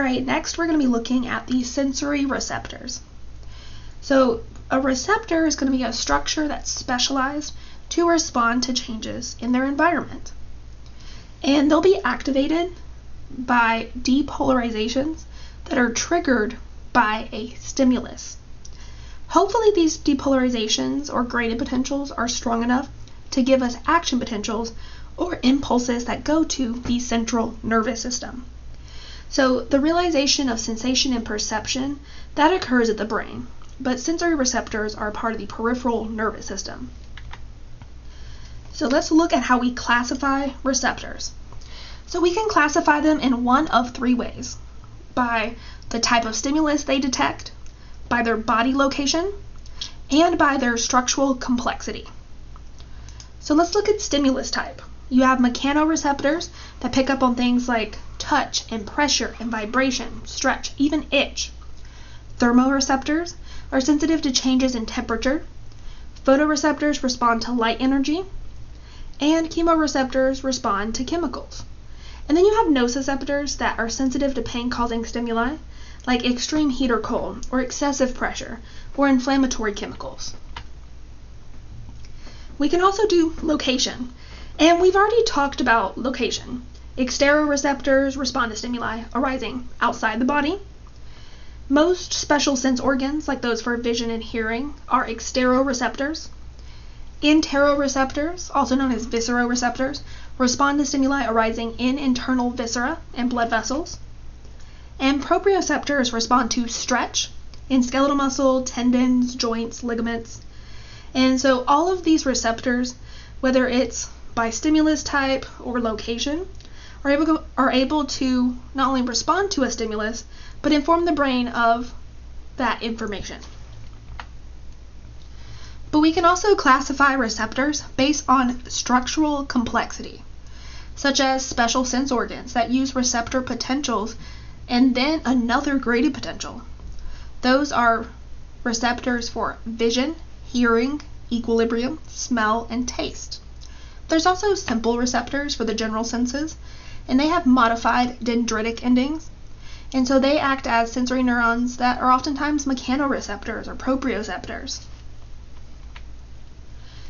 Alright, next we're going to be looking at the sensory receptors. So a receptor is going to be a structure that's specialized to respond to changes in their environment. And they'll be activated by depolarizations that are triggered by a stimulus. Hopefully these depolarizations or graded potentials are strong enough to give us action potentials or impulses that go to the central nervous system. So the realization of sensation and perception, that occurs at the brain, but sensory receptors are part of the peripheral nervous system. So let's look at how we classify receptors. So we can classify them in one of three ways: by the type of stimulus they detect, by their body location, and by their structural complexity. So let's look at stimulus type. You have mechanoreceptors that pick up on things like touch and pressure and vibration, stretch, even itch. Thermoreceptors are sensitive to changes in temperature. Photoreceptors respond to light energy. And chemoreceptors respond to chemicals. And then you have nociceptors that are sensitive to pain-causing stimuli, like extreme heat or cold, or excessive pressure, or inflammatory chemicals. We can also do location, and we've already talked about location. Exteroreceptors respond to stimuli arising outside the body. Most special sense organs, like those for vision and hearing, are exteroreceptors. Interoreceptors, also known as visceroreceptors, respond to stimuli arising in internal viscera and blood vessels. And proprioceptors respond to stretch in skeletal muscle, tendons, joints, ligaments. And so all of these receptors, whether it's by stimulus type or location, are able to not only respond to a stimulus, but inform the brain of that information. But we can also classify receptors based on structural complexity, such as special sense organs that use receptor potentials and then another graded potential. Those are receptors for vision, hearing, equilibrium, smell, and taste. There's also simple receptors for the general senses, and they have modified dendritic endings, and so they act as sensory neurons that are oftentimes mechanoreceptors or proprioceptors.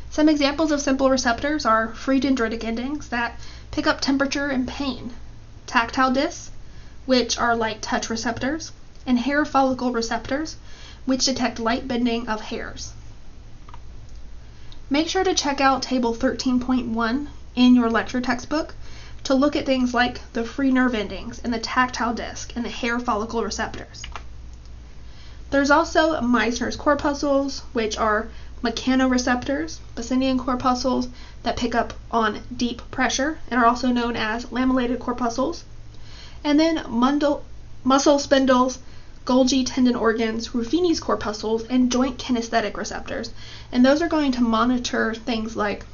Some examples of simple receptors are free dendritic endings that pick up temperature and pain, tactile discs, which are like touch receptors, and hair follicle receptors, which detect light bending of hairs. Make sure to check out Table 13.1 in your lecture textbook to look at things like the free nerve endings and the tactile disc and the hair follicle receptors. There's also Meissner's corpuscles, which are mechanoreceptors, Pacinian corpuscles that pick up on deep pressure and are also known as lamellated corpuscles. And then muscle spindles, Golgi tendon organs, Ruffini's corpuscles, and joint kinesthetic receptors. And those are going to monitor things like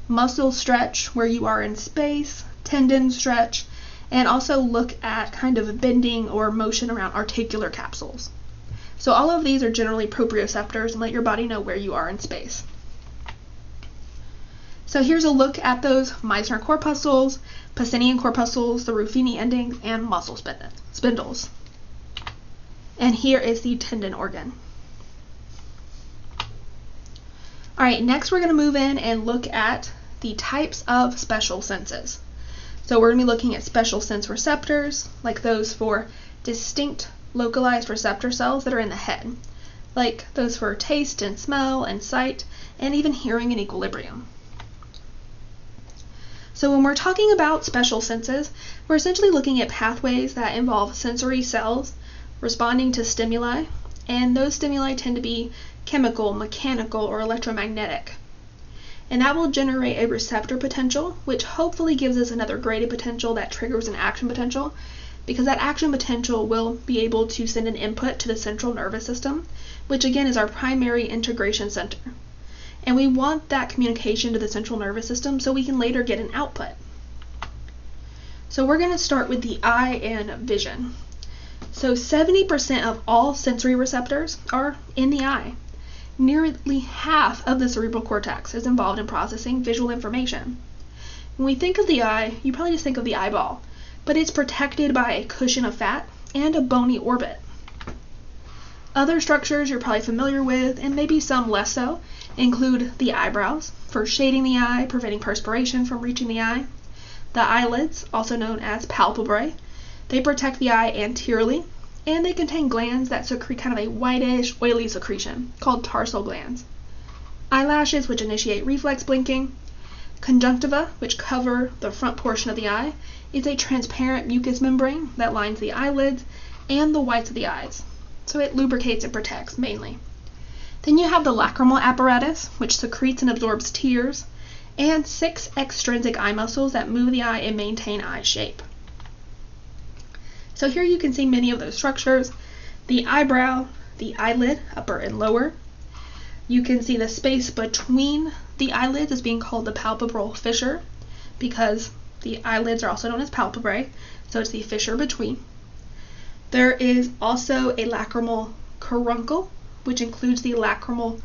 muscle stretch, where you are in space, tendon stretch, and also look at kind of bending or motion around articular capsules. So all of these are generally proprioceptors and let your body know where you are in space. So here's a look at those Meissner corpuscles, Pacinian corpuscles, the Ruffini endings, and muscle spindles. And here is the tendon organ. Alright, next we're going to move in and look at the types of special senses. So we're going to be looking at special sense receptors, like those for distinct localized receptor cells that are in the head, like those for taste and smell and sight, and even hearing and equilibrium. So when we're talking about special senses, we're essentially looking at pathways that involve sensory cells responding to stimuli, and those stimuli tend to be chemical, mechanical, or electromagnetic. And that will generate a receptor potential, which hopefully gives us another graded potential that triggers an action potential, because that action potential will be able to send an input to the central nervous system, which again is our primary integration center. And we want that communication to the central nervous system so we can later get an output. So we're going to start with the eye and vision. So 70% of all sensory receptors are in the eye. Nearly half of the cerebral cortex is involved in processing visual information. When we think of the eye, you probably just think of the eyeball, but it's protected by a cushion of fat and a bony orbit. Other structures you're probably familiar with, and maybe some less so, include the eyebrows, for shading the eye, preventing perspiration from reaching the eye. The eyelids, also known as palpebrae, they protect the eye anteriorly, and they contain glands that secrete kind of a whitish, oily secretion called tarsal glands. Eyelashes, which initiate reflex blinking. Conjunctiva, which cover the front portion of the eye, is a transparent mucous membrane that lines the eyelids and the whites of the eyes. So it lubricates and protects mainly. Then you have the lacrimal apparatus, which secretes and absorbs tears, and 6 extrinsic eye muscles that move the eye and maintain eye shape. So here you can see many of those structures: the eyebrow, the eyelid, upper and lower. You can see the space between the eyelids as being called the palpebral fissure, because the eyelids are also known as palpebrae, so it's the fissure between. There is also a lacrimal caruncle, which includes the lacrimal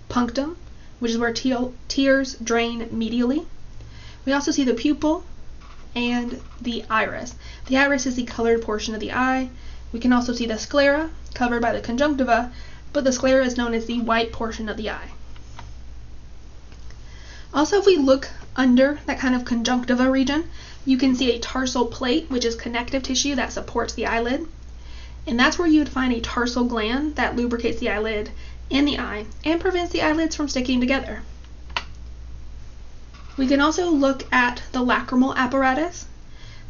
punctum, which is where tears drain medially. We also see the pupil and the iris. The iris is the colored portion of the eye. We can also see the sclera, covered by the conjunctiva, but the sclera is known as the white portion of the eye. Also, if we look under that kind of conjunctiva region, you can see a tarsal plate, which is connective tissue that supports the eyelid. And that's where you would find a tarsal gland that lubricates the eyelid and the eye and prevents the eyelids from sticking together. We can also look at the lacrimal apparatus.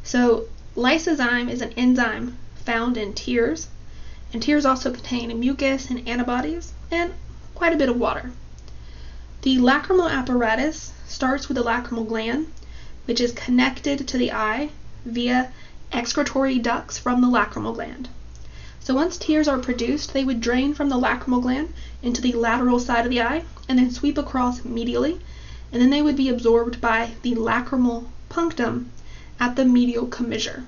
So lysozyme is an enzyme found in tears, and tears also contain mucus and antibodies and quite a bit of water. The lacrimal apparatus starts with the lacrimal gland, which is connected to the eye via excretory ducts from the lacrimal gland. So once tears are produced, they would drain from the lacrimal gland into the lateral side of the eye and then sweep across medially, and then they would be absorbed by the lacrimal punctum at the medial commissure.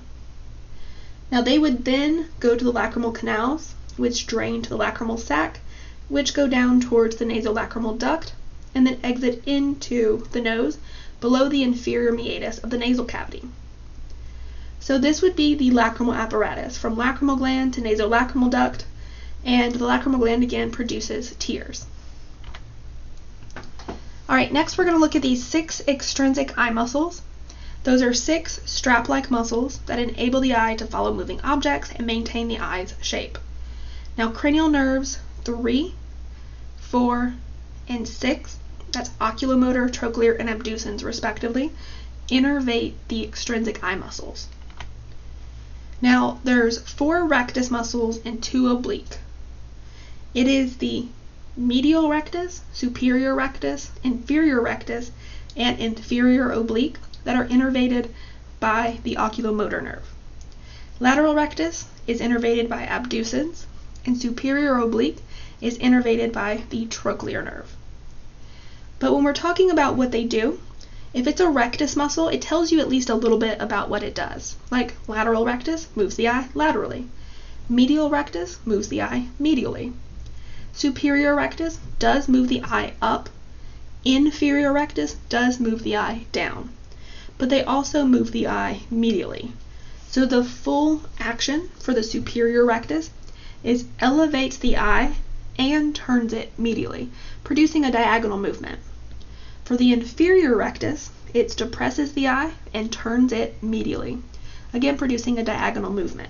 Now they would then go to the lacrimal canals, which drain to the lacrimal sac, which go down towards the nasolacrimal duct, and then exit into the nose below the inferior meatus of the nasal cavity. So this would be the lacrimal apparatus, from lacrimal gland to nasolacrimal duct, and the lacrimal gland again produces tears. Alright, next we're going to look at these 6 extrinsic eye muscles. Those are 6 strap-like muscles that enable the eye to follow moving objects and maintain the eye's shape. Now cranial nerves 3, 4, and 6, that's oculomotor, trochlear, and abducens respectively, innervate the extrinsic eye muscles. Now there's 4 rectus muscles and 2 oblique. It is the medial rectus, superior rectus, inferior rectus, and inferior oblique that are innervated by the oculomotor nerve. Lateral rectus is innervated by abducens, and superior oblique is innervated by the trochlear nerve. But when we're talking about what they do, if it's a rectus muscle, it tells you at least a little bit about what it does. Like lateral rectus moves the eye laterally. Medial rectus moves the eye medially. Superior rectus does move the eye up. Inferior rectus does move the eye down. But they also move the eye medially. So the full action for the superior rectus is elevates the eye and turns it medially, producing a diagonal movement. For the inferior rectus, it depresses the eye and turns it medially, again producing a diagonal movement.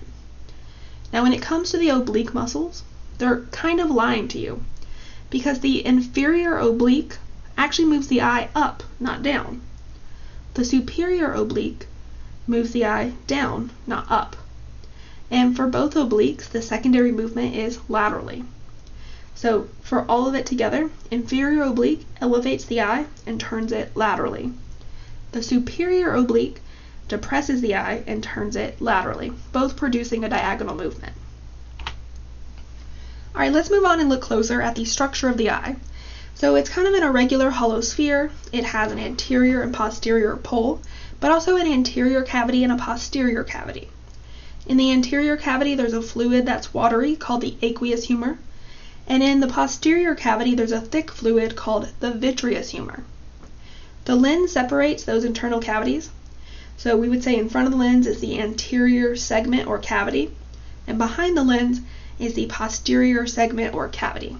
Now when it comes to the oblique muscles, they're kind of lying to you, because the inferior oblique actually moves the eye up, not down. The superior oblique moves the eye down, not up. And for both obliques, the secondary movement is laterally. So for all of it together, inferior oblique elevates the eye and turns it laterally. The superior oblique depresses the eye and turns it laterally, both producing a diagonal movement. Alright, let's move on and look closer at the structure of the eye. So it's kind of an irregular hollow sphere. It has an anterior and posterior pole, but also an anterior cavity and a posterior cavity. In the anterior cavity, there's a fluid that's watery called the aqueous humor. And in the posterior cavity, there's a thick fluid called the vitreous humor. The lens separates those internal cavities. So we would say in front of the lens is the anterior segment or cavity, and behind the lens is the posterior segment or cavity.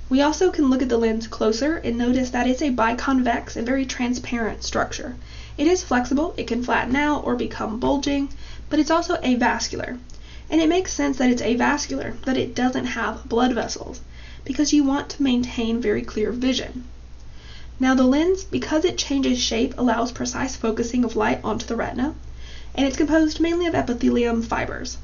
We also can look at the lens closer and notice that it's a biconvex and very transparent structure. It is flexible, it can flatten out or become bulging, but it's also avascular. And it makes sense that it's avascular, that it doesn't have blood vessels, because you want to maintain very clear vision. Now the lens, because it changes shape, allows precise focusing of light onto the retina, and it's composed mainly of epithelium fibers.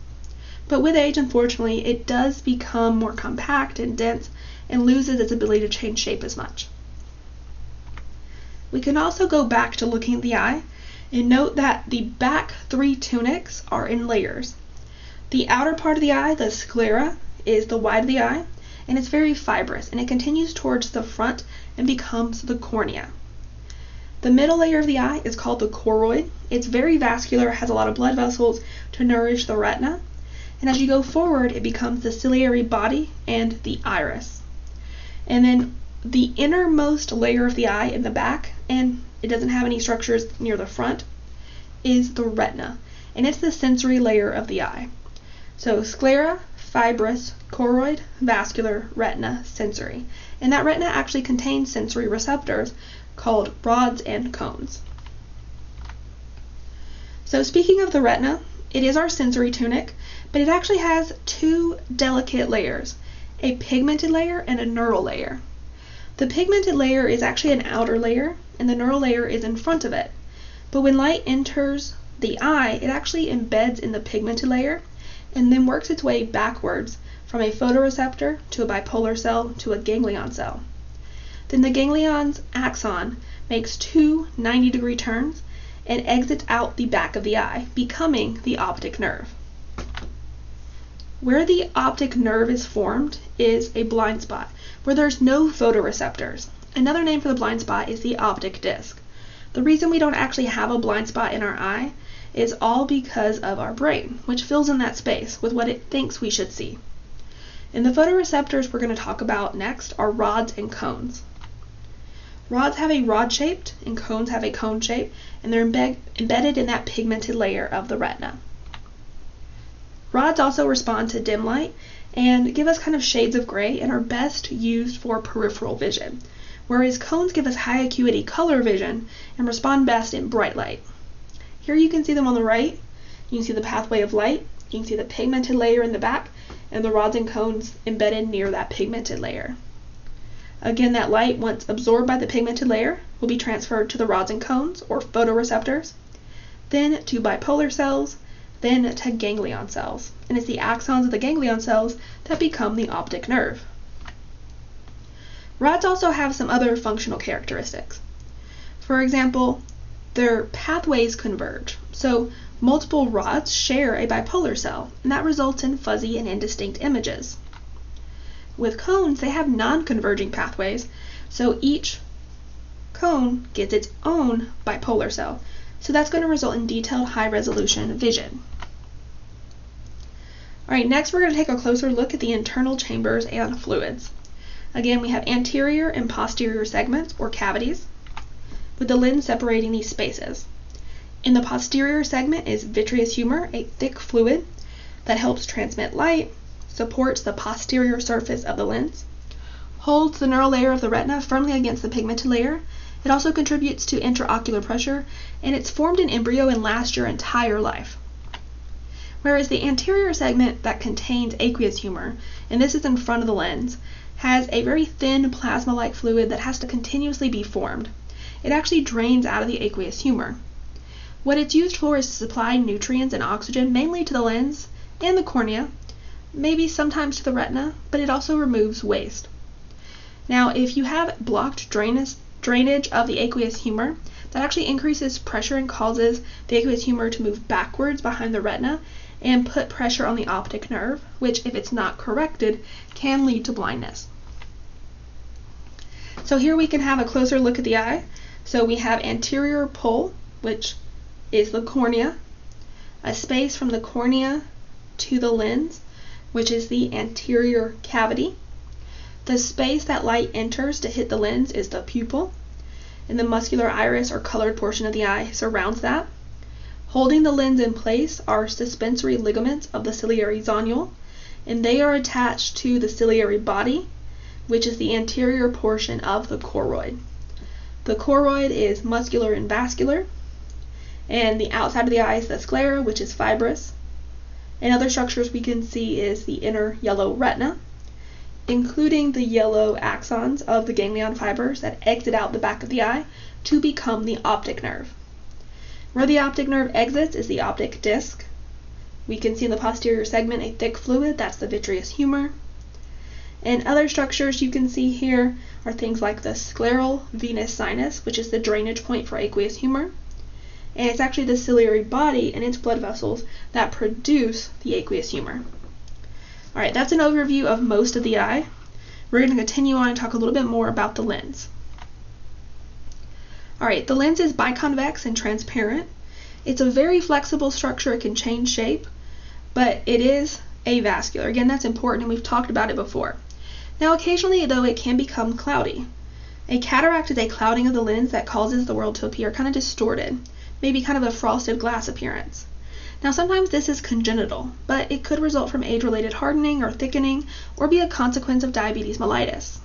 But with age, unfortunately, it does become more compact and dense and loses its ability to change shape as much. We can also go back to looking at the eye and note that the back three tunics are in layers. The outer part of the eye, the sclera, is the wide of the eye, and it's very fibrous, and it continues towards the front and becomes the cornea. The middle layer of the eye is called the choroid. It's very vascular, has a lot of blood vessels to nourish the retina, and as you go forward, it becomes the ciliary body and the iris. And then the innermost layer of the eye in the back, and it doesn't have any structures near the front, is the retina, and it's the sensory layer of the eye. So sclera, fibrous, choroid, vascular, retina, sensory. And that retina actually contains sensory receptors called rods and cones. So speaking of the retina, it is our sensory tunic, but it actually has two delicate layers, a pigmented layer and a neural layer. The pigmented layer is actually an outer layer, and the neural layer is in front of it. But when light enters the eye, it actually embeds in the pigmented layer and then works its way backwards from a photoreceptor to a bipolar cell to a ganglion cell. Then the ganglion's axon makes two 90-degree turns and exits out the back of the eye, becoming the optic nerve. Where the optic nerve is formed is a blind spot, where there's no photoreceptors. Another name for the blind spot is the optic disc. The reason we don't actually have a blind spot in our eye is all because of our brain, which fills in that space with what it thinks we should see. And the photoreceptors we're going to talk about next are rods and cones. Rods have a rod shape and cones have a cone shape, and they're embedded in that pigmented layer of the retina. Rods also respond to dim light and give us kind of shades of gray and are best used for peripheral vision, whereas cones give us high acuity color vision and respond best in bright light. Here you can see them on the right. You can see the pathway of light, you can see the pigmented layer in the back, and the rods and cones embedded near that pigmented layer. Again, that light, once absorbed by the pigmented layer, will be transferred to the rods and cones, or photoreceptors, then to bipolar cells, then to ganglion cells. And it's the axons of the ganglion cells that become the optic nerve. Rods also have some other functional characteristics. For example, their pathways converge. So multiple rods share a bipolar cell, and that results in fuzzy and indistinct images. With cones, they have non-converging pathways, so each cone gets its own bipolar cell. So that's going to result in detailed high-resolution vision. Alright, next we're going to take a closer look at the internal chambers and fluids. Again, we have anterior and posterior segments, or cavities, with the lens separating these spaces. In the posterior segment is vitreous humor, a thick fluid that helps transmit light, supports the posterior surface of the lens, holds the neural layer of the retina firmly against the pigmented layer. It also contributes to intraocular pressure, and it's formed in embryo and lasts your entire life. Whereas the anterior segment that contains aqueous humor, and this is in front of the lens, has a very thin plasma-like fluid that has to continuously be formed. It actually drains out of the aqueous humor. What it's used for is to supply nutrients and oxygen mainly to the lens and the cornea, maybe sometimes to the retina, but it also removes waste. Now, if you have blocked drainage of the aqueous humor, that actually increases pressure and causes the aqueous humor to move backwards behind the retina and put pressure on the optic nerve, which, if it's not corrected, can lead to blindness. So here we can have a closer look at the eye. So we have anterior pole, which is the cornea, a space from the cornea to the lens, which is the anterior cavity. The space that light enters to hit the lens is the pupil, and the muscular iris or colored portion of the eye surrounds that. Holding the lens in place are suspensory ligaments of the ciliary zonule, and they are attached to the ciliary body, which is the anterior portion of the choroid. The choroid is muscular and vascular, and the outside of the eye is the sclera, which is fibrous. And other structures we can see is the inner yellow retina, including the yellow axons of the ganglion fibers that exit out the back of the eye to become the optic nerve. Where the optic nerve exits is the optic disc. We can see in the posterior segment a thick fluid, that's the vitreous humor. And other structures you can see here are things like the scleral venous sinus, which is the drainage point for aqueous humor. And it's actually the ciliary body and its blood vessels that produce the aqueous humor. Alright, that's an overview of most of the eye. We're going to continue on and talk a little bit more about the lens. Alright, the lens is biconvex and transparent. It's a very flexible structure. It can change shape, but it is avascular. Again, that's important, and we've talked about it before. Now, occasionally, though, it can become cloudy. A cataract is a clouding of the lens that causes the world to appear kind of distorted, maybe kind of a frosted glass appearance. Now, sometimes this is congenital, but it could result from age-related hardening or thickening, or be a consequence of diabetes mellitus.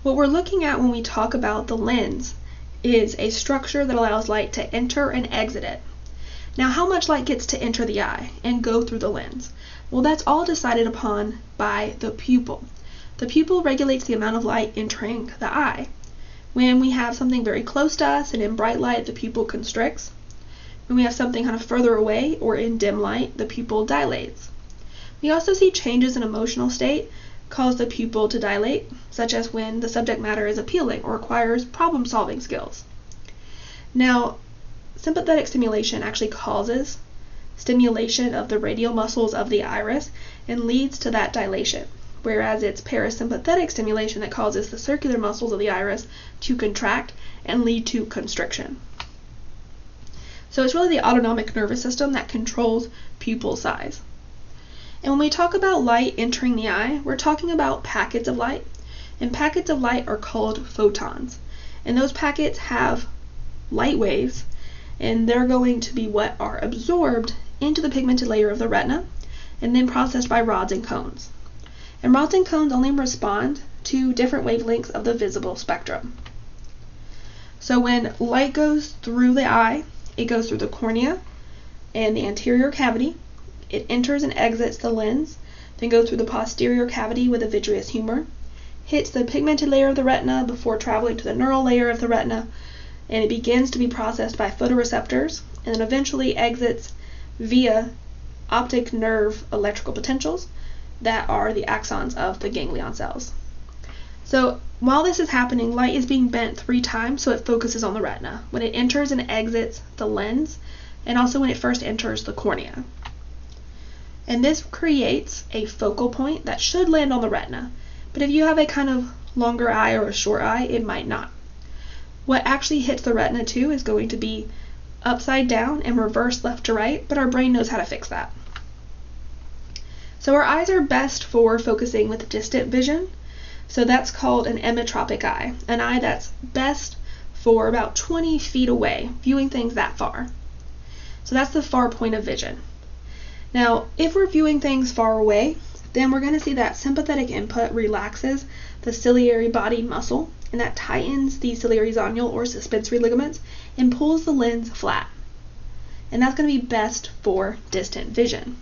What we're looking at when we talk about the lens is a structure that allows light to enter and exit it. Now, how much light gets to enter the eye and go through the lens? Well, that's all decided upon by the pupil. The pupil regulates the amount of light entering the eye. When we have something very close to us and in bright light, the pupil constricts. When we have something kind of further away or in dim light, the pupil dilates. We also see changes in emotional state cause the pupil to dilate, such as when the subject matter is appealing or requires problem-solving skills. Now, sympathetic stimulation actually causes stimulation of the radial muscles of the iris and leads to that dilation, whereas it's parasympathetic stimulation that causes the circular muscles of the iris to contract and lead to constriction. So it's really the autonomic nervous system that controls pupil size. And when we talk about light entering the eye, we're talking about packets of light. And packets of light are called photons. And those packets have light waves, and they're going to be what are absorbed into the pigmented layer of the retina and then processed by rods and cones. And rods and cones only respond to different wavelengths of the visible spectrum. So when light goes through the eye, it goes through the cornea and the anterior cavity. It enters and exits the lens, then goes through the posterior cavity with a vitreous humor, hits the pigmented layer of the retina before traveling to the neural layer of the retina, and it begins to be processed by photoreceptors, and then eventually exits via optic nerve electrical potentials that are the axons of the ganglion cells. So while this is happening, light is being bent 3 times so it focuses on the retina, when it enters and exits the lens, and also when it first enters the cornea. And this creates a focal point that should land on the retina, but if you have a kind of longer eye or a short eye, it might not. What actually hits the retina too is going to be upside down and reverse left to right, but our brain knows how to fix that. So our eyes are best for focusing with distant vision, so that's called an emmetropic eye, an eye that's best for about 20 feet away, viewing things that far. So that's the far point of vision. Now, if we're viewing things far away, then we're going to see that sympathetic input relaxes the ciliary body muscle, and that tightens the ciliary zonule or suspensory ligaments and pulls the lens flat. And that's going to be best for distant vision.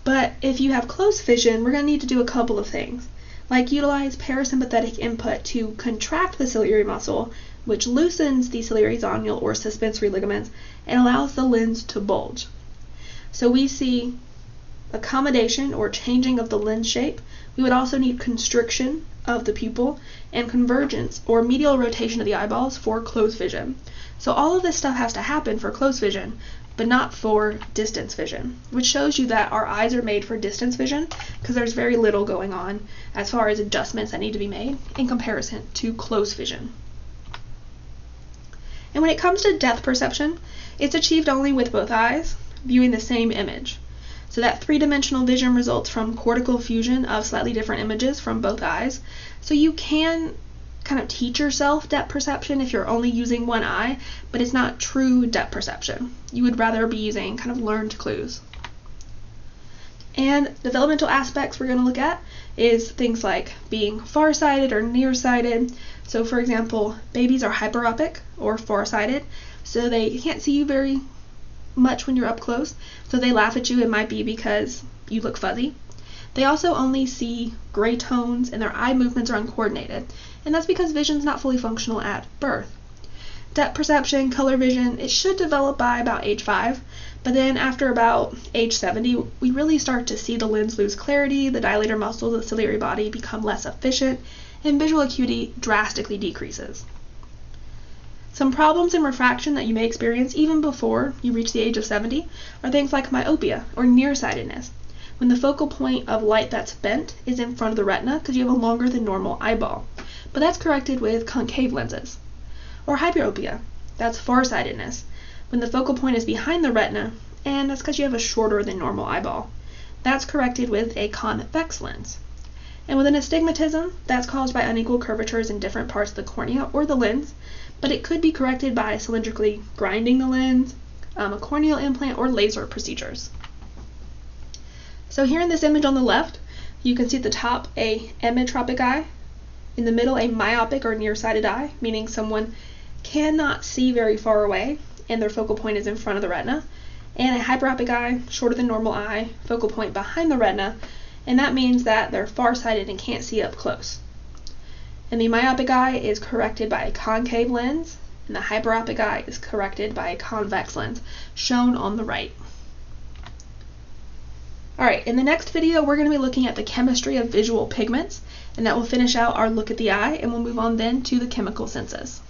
But if you have close vision, we're going to need to do a couple of things, like utilize parasympathetic input to contract the ciliary muscle, which loosens the ciliary zonule or suspensory ligaments and allows the lens to bulge. So we see accommodation or changing of the lens shape. We would also need constriction of the pupil and convergence or medial rotation of the eyeballs for close vision. So all of this stuff has to happen for close vision, but not for distance vision, which shows you that our eyes are made for distance vision because there's very little going on as far as adjustments that need to be made in comparison to close vision. And when it comes to depth perception, it's achieved only with both eyes, viewing the same image. So that 3-dimensional vision results from cortical fusion of slightly different images from both eyes. So you can kind of teach yourself depth perception if you're only using one eye, but it's not true depth perception. You would rather be using kind of learned clues. And developmental aspects we're going to look at is things like being farsighted or nearsighted. So for example, babies are hyperopic or farsighted, so they can't see you very much when you're up close. So they laugh at you, it might be because you look fuzzy. They also only see gray tones and their eye movements are uncoordinated, and that's because vision's not fully functional at birth. Depth perception, color vision, it should develop by about age 5, but then after about age 70, we really start to see the lens lose clarity, the dilator muscles of the ciliary body become less efficient, and visual acuity drastically decreases. Some problems in refraction that you may experience even before you reach the age of 70 are things like myopia or nearsightedness, when the focal point of light that's bent is in front of the retina because you have a longer than normal eyeball, but that's corrected with concave lenses. Or hyperopia, that's farsightedness, when the focal point is behind the retina, and that's because you have a shorter than normal eyeball. That's corrected with a convex lens. And with an astigmatism, that's caused by unequal curvatures in different parts of the cornea or the lens, but it could be corrected by cylindrically grinding the lens, a corneal implant, or laser procedures. So here in this image on the left, you can see at the top a ametropic eye, in the middle a myopic or nearsighted eye, meaning someone cannot see very far away and their focal point is in front of the retina, and a hyperopic eye, shorter than normal eye, focal point behind the retina, and that means that they're farsighted and can't see up close. And the myopic eye is corrected by a concave lens, and the hyperopic eye is corrected by a convex lens, shown on the right. Alright, in the next video we're going to be looking at the chemistry of visual pigments, and that will finish out our look at the eye, and we'll move on then to the chemical senses.